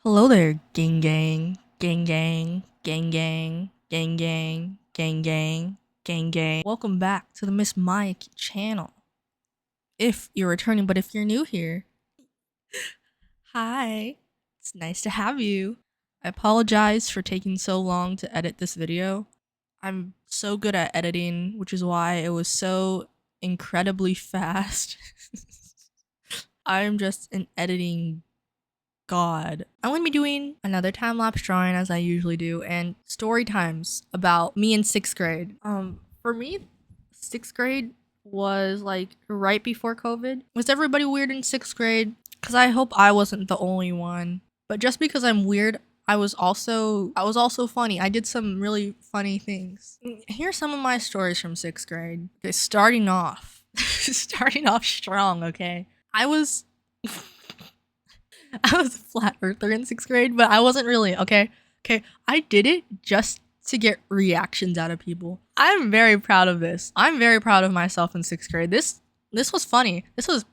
Hello there, gang gang, gang gang, gang gang, gang gang, gang gang, gang gang. Welcome back to the I'm Myaky channel. If you're returning, but if you're new here, hi, it's nice to have you. I apologize for taking so long to edit this video. I'm so good at editing, which is why it was so incredibly fast. I'm just an editing god. I'm gonna be doing another time lapse drawing as I usually do, and story times about me in 6th grade. For me, 6th grade was like right before COVID. Was everybody weird in 6th grade? Because I hope I wasn't the only one. But just because I'm weird, I was also funny. I did some really funny things. Here's some of my stories from 6th grade. Okay, starting off strong, okay? I was a flat earther in 6th grade, but I wasn't really, okay? Okay, I did it just to get reactions out of people. I'm very proud of this. I'm very proud of myself in 6th grade. This was funny. This was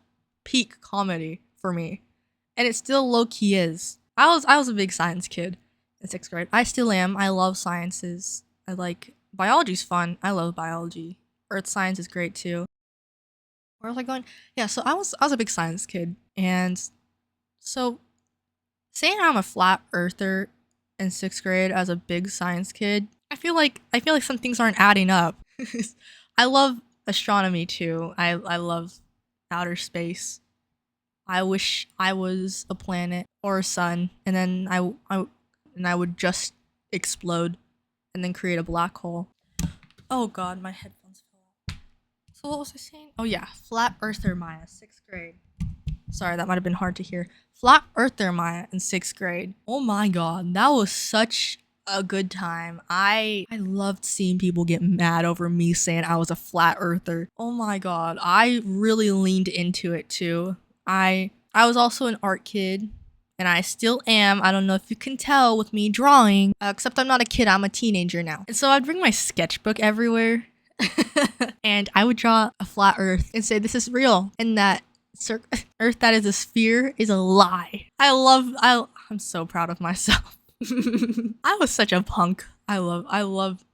peak comedy for me. And it still low-key is. I was a big science kid in 6th grade. I still am. I love sciences. Biology's fun. I love biology. Earth science is great too. Where was I going? Yeah, so I was a big science kid, and so saying I'm a flat earther in 6th grade as a big science kid, I feel like some things aren't adding up. I love astronomy too. I love outer space. I wish I was a planet or a sun, and then I would just explode and then create a black hole. Oh god, my headphones fell off. So what was I saying? Oh yeah, flat earther Maya, 6th grade. Sorry, that might have been hard to hear. Flat earther Maya in 6th grade. Oh my god, that was such a good time. I loved seeing people get mad over me saying I was a flat earther. Oh my god, I really leaned into it too. I was also an art kid, and I still am. I don't know if you can tell with me drawing, except I'm not a kid, I'm a teenager now. And so I'd bring my sketchbook everywhere, and I would draw a flat earth and say this is real, and that earth that is a sphere is a lie. I'm so proud of myself. I was such a punk. I love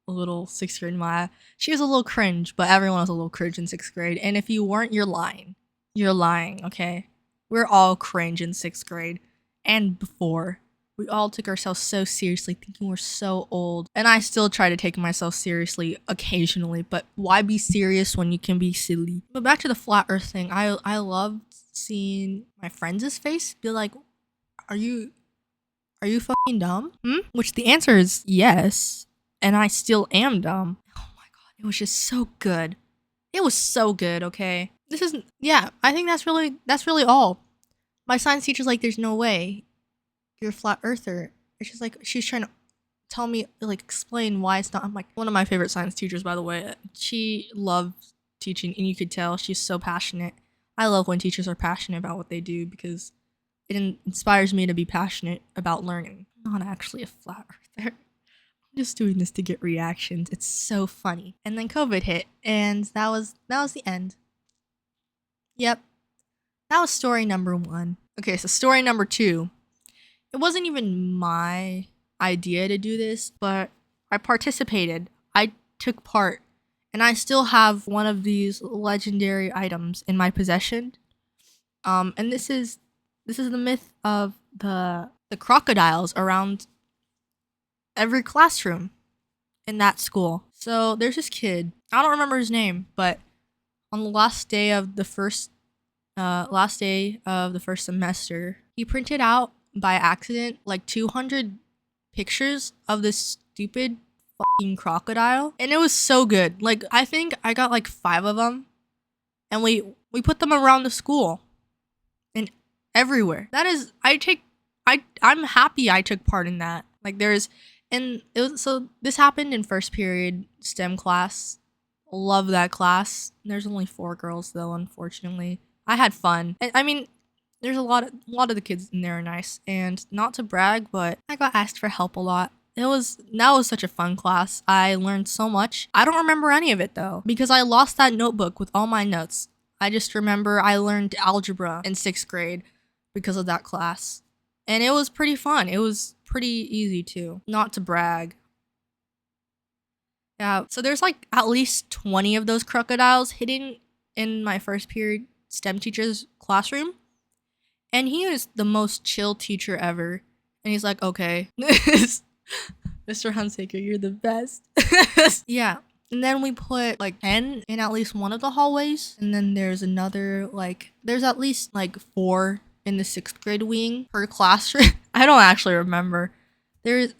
little 6th grade Maya. She was a little cringe, but everyone was a little cringe in 6th grade. And if you weren't, you're lying. You're lying, okay? We're all cringe in 6th grade and before. We all took ourselves so seriously, thinking we're so old. And I still try to take myself seriously occasionally, but why be serious when you can be silly? But back to the flat earth thing, I loved seeing my friends' face be like, are you fucking dumb? Which the answer is yes, and I still am dumb. Oh my god, it was just so good. It was so good, okay? I think that's really all. My science teacher's like, there's no way you're a flat earther. It's just like, she's trying to tell me, like, explain why it's not. I'm like, one of my favorite science teachers, by the way. She loves teaching, and you could tell she's so passionate. I love when teachers are passionate about what they do because it inspires me to be passionate about learning. I'm not actually a flat earther. I'm just doing this to get reactions. It's so funny. And then COVID hit, and that was the end. Yep. That was story number 1. Okay, so story number 2. It wasn't even my idea to do this, but I participated. I took part, and I still have one of these legendary items in my possession. And this is the myth of the crocodiles around every classroom in that school. So there's this kid. I don't remember his name, but on the last day of the first semester, he printed out by accident like 200 pictures of this stupid fucking crocodile, and it was so good. Like, I think I got like 5 of them, and we put them around the school and everywhere. I'm happy I took part in that. Like, so this happened in first period STEM class. Love that class. There's only 4 girls though, unfortunately. I had fun. I mean, there's a lot of the kids in there are nice, and not to brag, but I got asked for help a lot. That was such a fun class. I learned so much. I don't remember any of it though, because I lost that notebook with all my notes. I just remember I learned algebra in 6th grade because of that class. And it was pretty fun. It was pretty easy too. Not to brag. Yeah, so there's like at least 20 of those crocodiles hidden in my first period STEM teacher's classroom. And he was the most chill teacher ever. And he's like, okay, Mr. Hunsaker, you're the best. Yeah. And then we put like 10 in at least one of the hallways. And then there's another, like, there's at least like 4 in the 6th grade wing per classroom. I don't actually remember.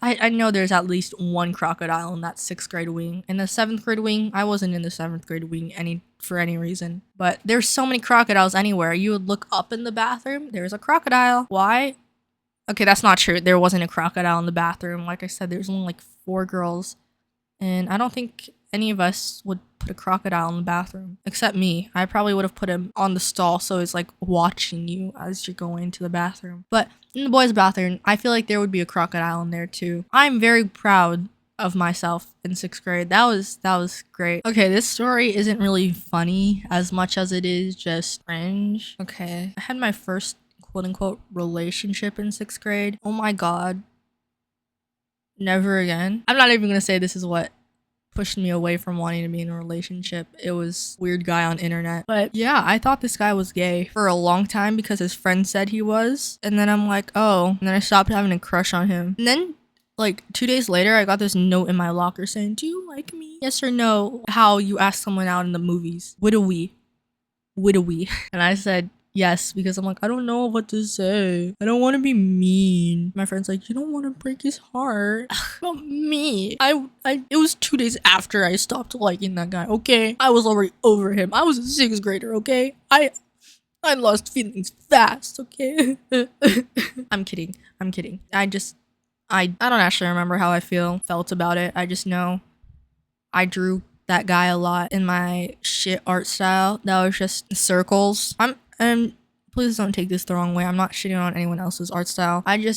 I know there's at least 1 crocodile in that 6th grade wing. In the 7th grade wing, I wasn't in the 7th grade wing for any reason. But there's so many crocodiles anywhere. You would look up in the bathroom, there's a crocodile. Why? Okay, that's not true. There wasn't a crocodile in the bathroom. Like I said, there's only like 4 girls. And I don't think any of us would put a crocodile in the bathroom. Except me. I probably would have put him on the stall so it's like watching you as you're going to the bathroom. But in the boys' bathroom, I feel like there would be a crocodile in there too. I'm very proud of myself in 6th grade. That was great. Okay, this story isn't really funny as much as it is just cringe. Okay, I had my first quote-unquote relationship in 6th grade. Oh my god. Never again. I'm not even gonna say this is what pushed me away from wanting to be in a relationship. It was weird guy on internet. But yeah, I thought this guy was gay for a long time because his friend said he was. And then I'm like, oh. And then I stopped having a crush on him. And then like 2 days later, I got this note in my locker saying, do you like me? Yes or no? How you ask someone out in the movies. Would we? And I said, yes, because I'm like, I don't know what to say. I don't want to be mean. My friend's like, you don't want to break his heart. But me, it was 2 days after I stopped liking that guy, okay? I was already over him. I was a 6th grader, okay? I lost feelings fast, okay? I'm kidding. I don't actually remember how I felt about it. I just know I drew that guy a lot in my shit art style. That was just circles. And please don't take this the wrong way. I'm not shitting on anyone else's art style. I did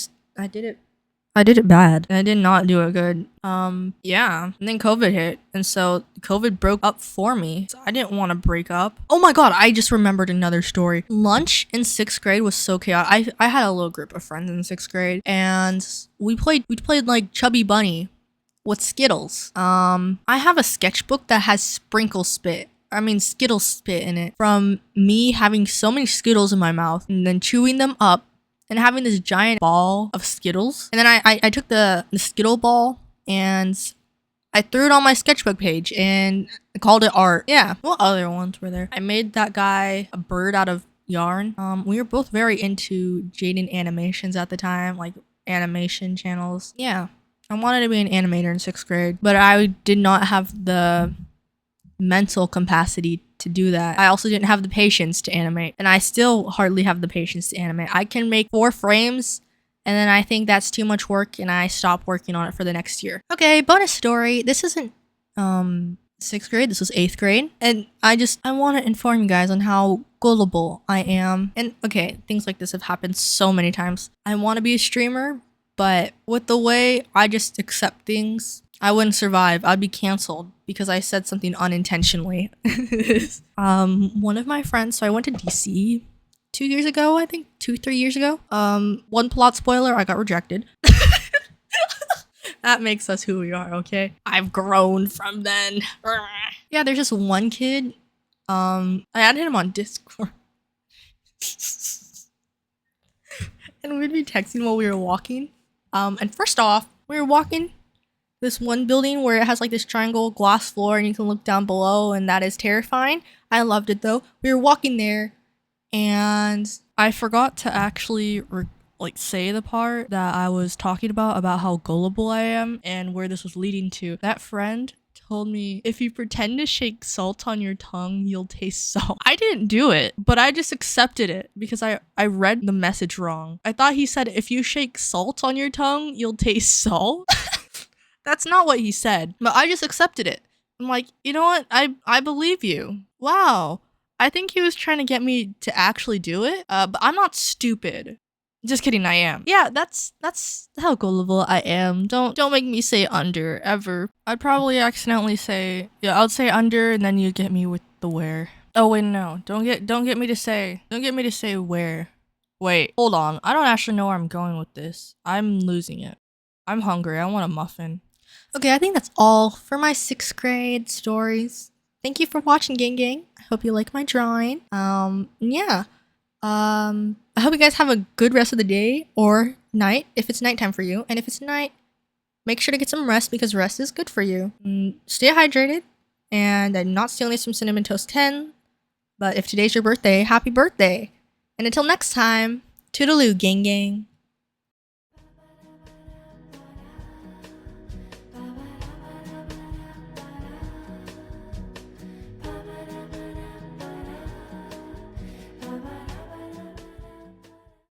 it bad. And I did not do it good. Yeah. And then COVID hit. And so COVID broke up for me. So I didn't want to break up. Oh my god, I just remembered another story. Lunch in 6th grade was so chaotic. I had a little group of friends in 6th grade. And we played like Chubby Bunny with Skittles. I have a sketchbook that has Skittles spit in it from me having so many Skittles in my mouth and then chewing them up and having this giant ball of Skittles. And then I took the Skittle ball and I threw it on my sketchbook page and I called it art. Yeah, what other ones were there? I made that guy a bird out of yarn. We were both very into Jaden Animations at the time, like animation channels. Yeah, I wanted to be an animator in 6th grade, but I did not have the mental capacity to do that. I also didn't have the patience to animate, and I still hardly have the patience to animate. I can make 4 frames and then I think that's too much work and I stop working on it for the next year. Okay, bonus story. This isn't 6th grade, this was 8th grade, and I want to inform you guys on how gullible I am. And okay, things like this have happened so many times. I want to be a streamer, but with the way I just accept things, I wouldn't survive. I'd be canceled because I said something unintentionally. One of my friends, so I went to DC 2 years ago, I think 3 years ago. One plot spoiler, I got rejected. That makes us who we are, okay? I've grown from then. Yeah, there's just one kid. I added him on Discord. And we'd be texting while we were walking. And first off, we were walking this one building where it has like this triangle glass floor and you can look down below, and that is terrifying. I loved it though. We were walking there and I forgot to actually say the part that I was talking about how gullible I am and where this was leading to. That friend told me, if you pretend to shake salt on your tongue, you'll taste salt. I didn't do it, but I just accepted it because I read the message wrong. I thought he said, if you shake salt on your tongue, you'll taste salt. That's not what he said, but I just accepted it. I'm like, you know what? I believe you. Wow. I think he was trying to get me to actually do it, but I'm not stupid. Just kidding, I am. Yeah, that's how gullible I am. Don't make me say under, ever. I'd probably accidentally say, yeah, I'll say under and then you get me with the where. Oh wait, no. Don't get me to say where. Wait, hold on. I don't actually know where I'm going with this. I'm losing it. I'm hungry. I want a muffin. Okay, I think that's all for my 6th grade stories. Thank you for watching, gang gang. I hope you like my drawing. Yeah. I hope you guys have a good rest of the day or night if it's nighttime for you. And if it's night, make sure to get some rest because rest is good for you. Stay hydrated. And I'm not stealing this from Cinnamon Toast 10. But if today's your birthday, happy birthday. And until next time, toodaloo, gang gang.